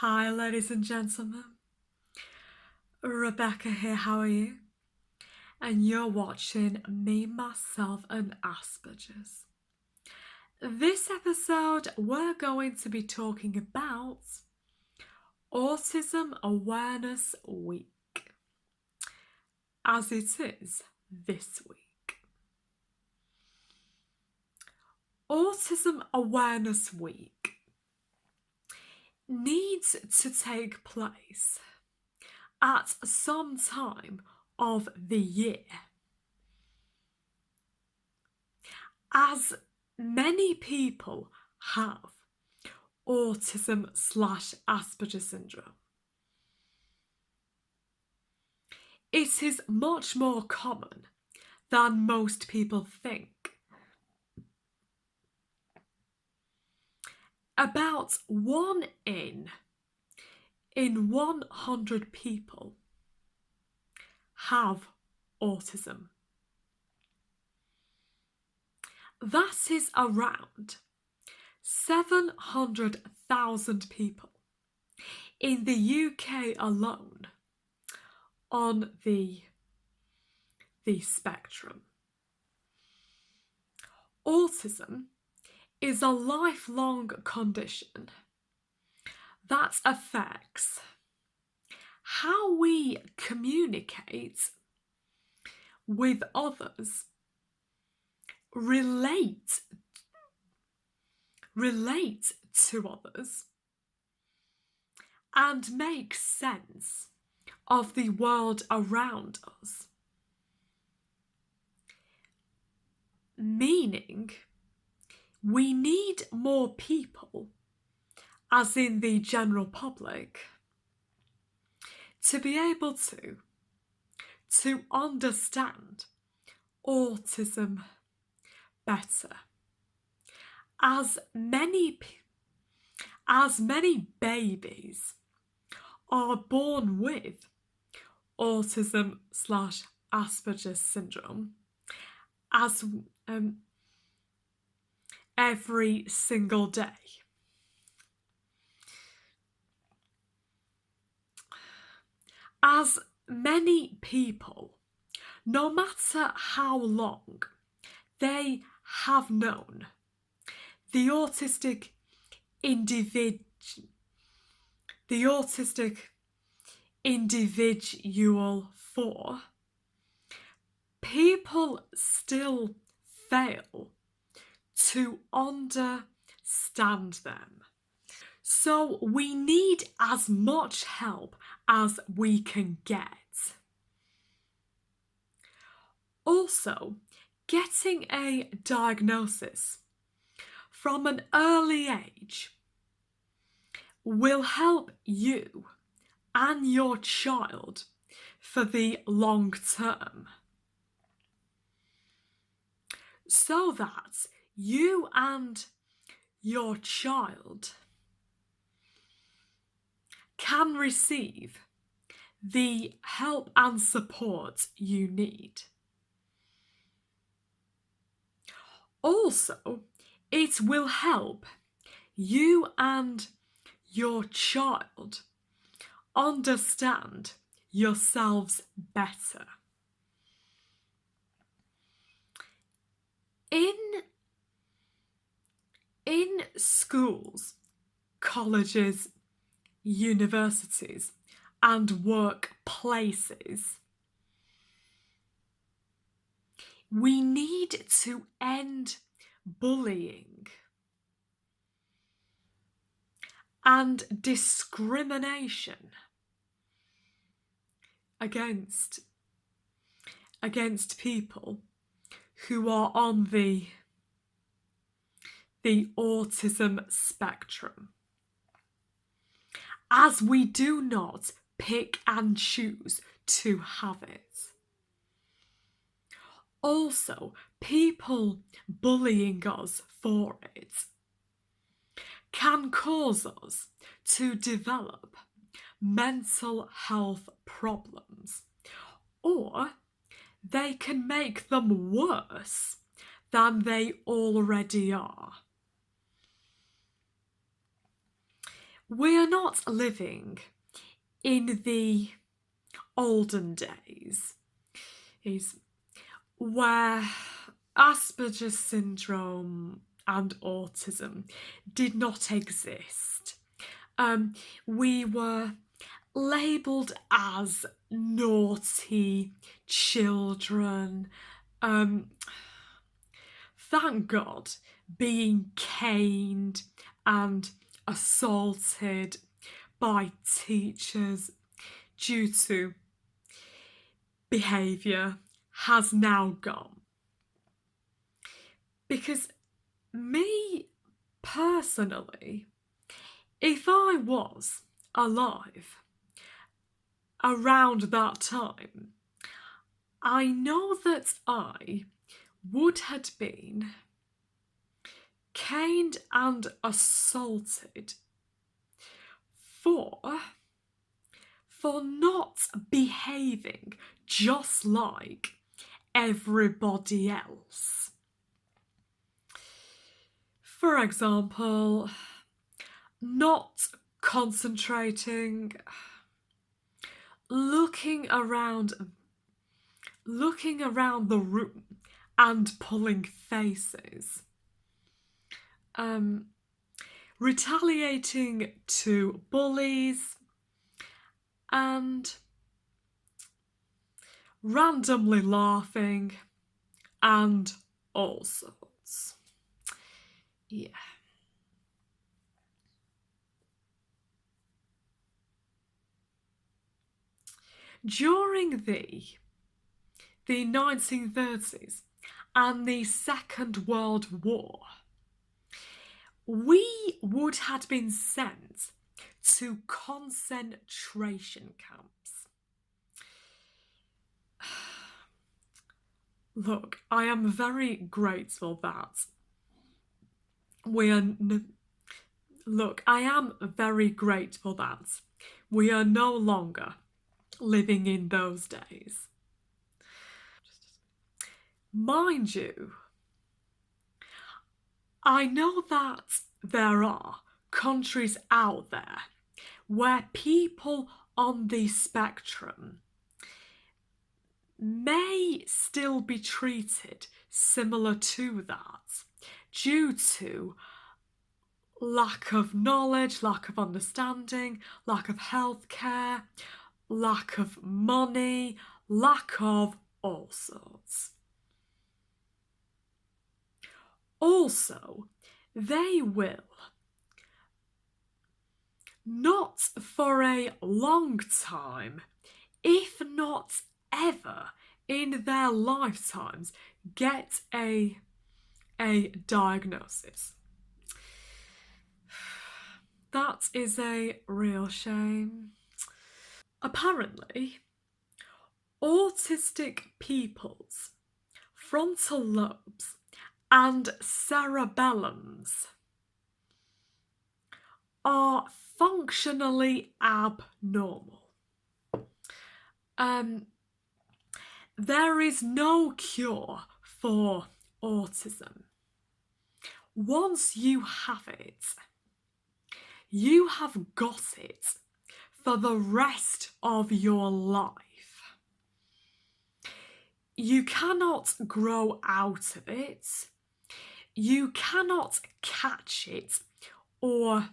Hi, ladies and gentlemen. Rebecca here, how are you? And you're watching Me, Myself and Asperger's. This episode, we're going to be talking about Autism Awareness Week, as it is this week. Autism Awareness Week needs to take place at some time of the year, as many people have autism/Asperger syndrome. It is much more common than most people think. About 1 in 100 people have autism. That is around 700,000 people in the UK alone on the spectrum. Autism is a lifelong condition that affects how we communicate with others, relate to others, and make sense of the world around us. Meaning, we need more people, as in the general public, to be able to understand autism better. As many babies are born with autism/Asperger's syndrome as every single day. As many people, no matter how long they have known the autistic individual for, people still fail to understand them. So we need as much help as we can get. Also, getting a diagnosis from an early age will help you and your child for the long term, so that you and your child can receive the help and support you need. Also, it will help you and your child understand yourselves better. In schools, colleges, universities, and workplaces, we need to end bullying and discrimination against people who are on the autism spectrum, as we do not pick and choose to have it. Also, people bullying us for it can cause us to develop mental health problems, or they can make them worse than they already are. We are not living in the olden days is where Asperger's syndrome and autism did not exist. We were labelled as naughty children. Um, thank God, being caned and assaulted by teachers due to behaviour has now gone. Because me personally, if I was alive around that time, I know that I would have been caned and assaulted for not behaving just like everybody else. For example, not concentrating, looking around the room and pulling faces. Retaliating to bullies and randomly laughing and all sorts. Yeah. During the 1930s and the Second World War, we would have been sent to concentration camps. Look, I am very grateful that we are. Look, I am very grateful that we are no longer living in those days. Mind you, I know that there are countries out there where people on the spectrum may still be treated similar to that due to lack of knowledge, lack of understanding, lack of healthcare, lack of money, lack of all sorts. Also, they will, not for a long time, if not ever in their lifetimes, get a diagnosis. That is a real shame. Apparently, autistic people's frontal lobes and cerebellums are functionally abnormal. There is no cure for autism. Once you have it, you have got it for the rest of your life. You cannot grow out of it. You cannot catch it or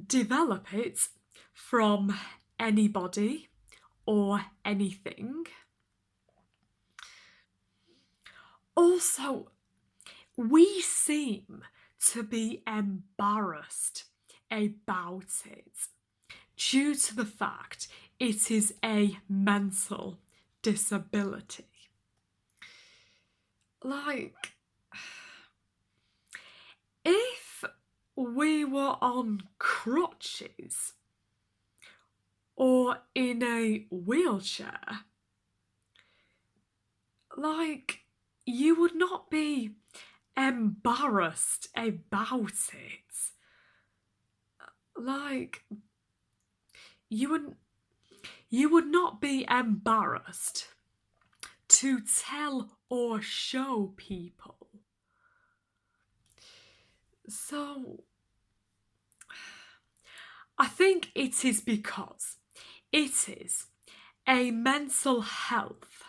develop it from anybody or anything. Also, we seem to be embarrassed about it due to the fact it is a mental disability. Like, if we were on crutches or in a wheelchair, like, you would not be embarrassed about it. Like, you would not be embarrassed to tell or show people. So, I think it is because it is a mental health.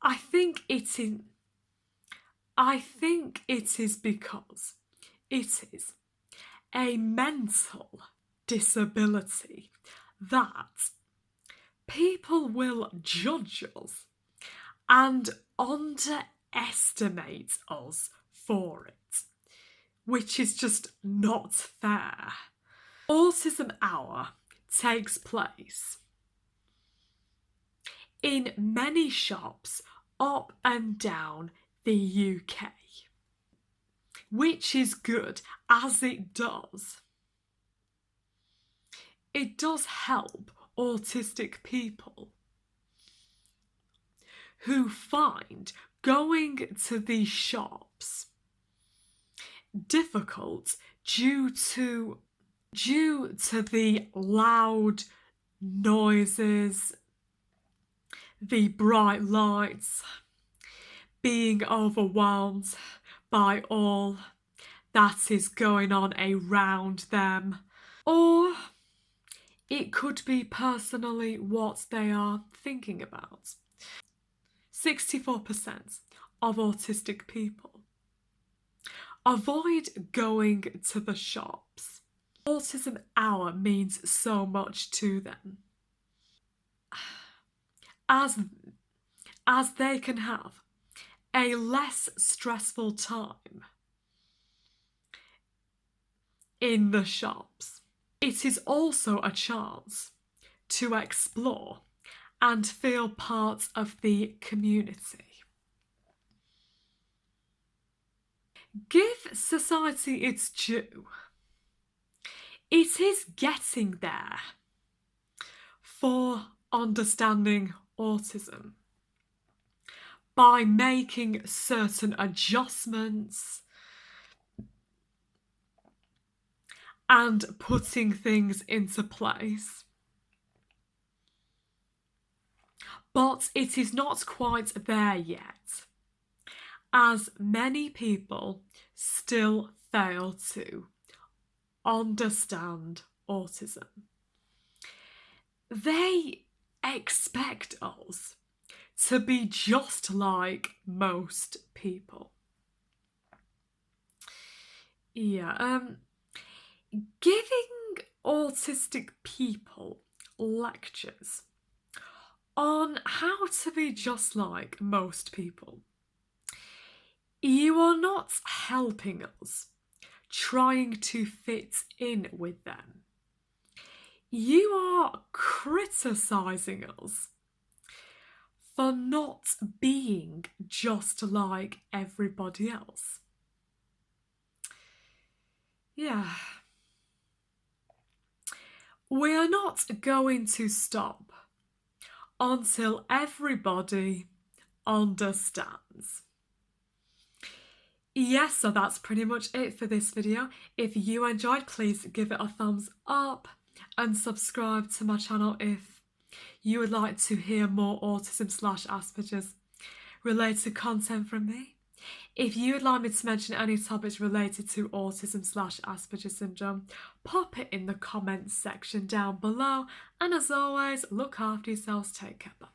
I think it is because it is a mental disability that people will judge us and underestimate us for it, which is just not fair. Autism Hour takes place in many shops up and down the UK, which is good as it does help autistic people who find going to these shops difficult due to the loud noises, the bright lights, being overwhelmed by all that is going on around them. Or it could be personally what they are thinking about. 64% of autistic people avoid going to the shops. Autism Hour means so much to them, as they can have a less stressful time in the shops. It is also a chance to explore and feel part of the community. Give society its due. It is getting there for understanding autism by making certain adjustments and putting things into place. But it is not quite there yet, as many people still fail to understand autism. They expect us to be just like most people. Giving autistic people lectures on how to be just like most people, you are not helping us trying to fit in with them. You are criticising us for not being just like everybody else. We are not going to stop until everybody understands. Yes, so that's pretty much it for this video. If you enjoyed, please give it a thumbs up and subscribe to my channel if you would like to hear more autism/Asperger's related content from me. If you would like me to mention any topics related to autism/Asperger syndrome, pop it in the comments section down below. And as always, look after yourselves, take care, bye.